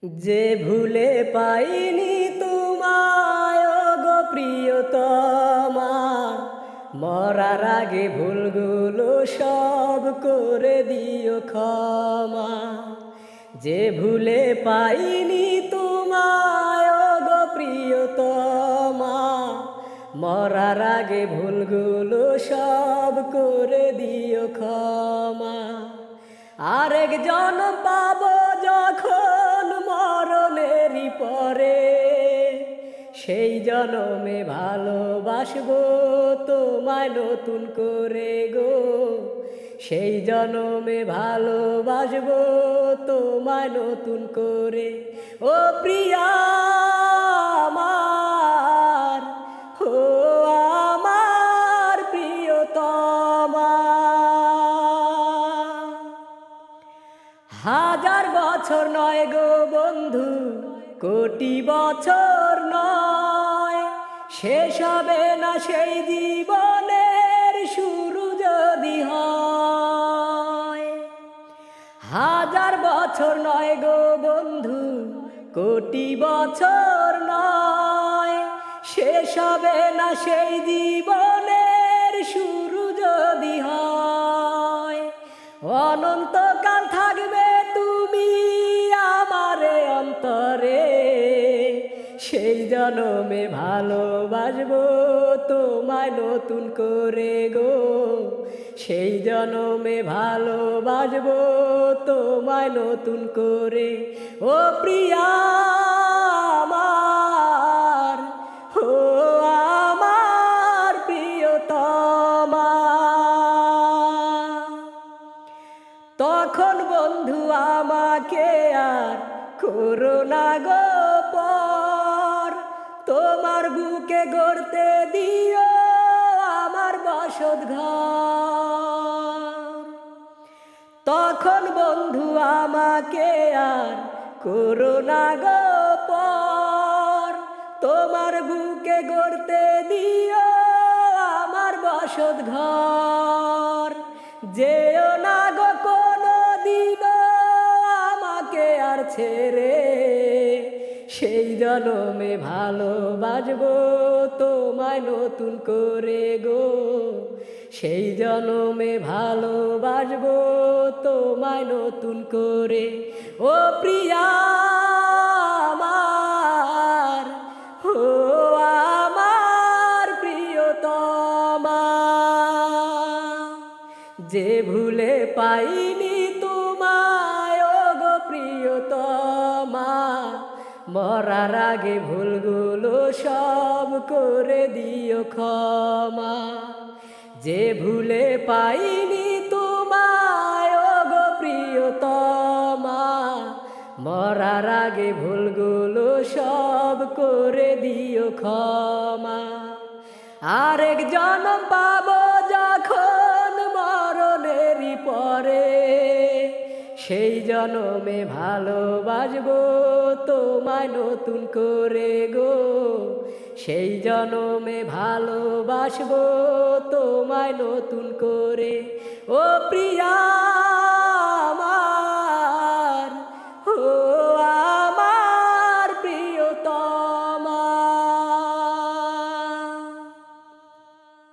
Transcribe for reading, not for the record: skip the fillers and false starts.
যে ভুলে পাইনি তোমায় গো প্রিয়তমা, মরার আগে ভুলগুলো সব করে দিও ক্ষমা। যে ভুলে পাইনি তোমায় গো প্রিয়তমা, মরার আগে ভুলগুলো সব করে দিও ক্ষমা। আরেক জন্ম পাবো যখন মরণেরই পরে, সেই জনমে ভালোবাসবো তোমায় নতুন করে গো। সেই জনমে ভালোবাসবো তোমায় নতুন করে। ও প্রিয়া আমার, ও আমার প্রিয়তমা। হাজার বছর নয় গো বন্ধু, কোটি বছর নয়, শেষ হবে না সেই জীবনের শুরু যদি হয়। হাজার বছর নয় গো বন্ধু, কোটি বছর নয়, শেষ হবে না সেই জীবনের শুরু যদি হয়। অনন্তকাল থাকবে তুমি আমারে অন্তরে, সেই জনমে ভালোবাসবো তোমায় নতুন করে গো। সেই জনমে ভালোবাসবো তোমায় নতুন করে। ও প্রিয়া আমার, ও আমার প্রিয়তমা। তখন বন্ধু আমাকে আর করো না গো পর, তোমার বুকে গড়তে দিও আমার বসত ঘর। তখন বন্ধু আমাকে আর করো না গো পর, তোমার বুকে গড়তে দিও আমার বসত ঘর। যেও না গো কোনো দিন আমাকে আর ছেড়ে, সেই জনমে ভালোবাসবো তোমায় নতুন করে গো। সেই জনমে ভালোবাসবো তোমায় নতুন করে। ও প্রিয়া আমার, ও আমার প্রিয়তমা। যে ভুলে পাইনি তোমায় গো প্রিয়তমা, মরার আগে ভুলগুলো সব করে দিও ক্ষমা। যে ভুলে পাইনি তোমায় গো প্রিয়তমা, মরার আগে ভুলগুলো সব করে দিও ক্ষমা। আরেক জন্ম পাবো যখন মরণেরই পরে, সেই জনমে ভালোবাসবো তোমায় নতুন করে গো। সেই জনমে ভালোবাসবো তোমায় নতুন করে। ও প্রিয়া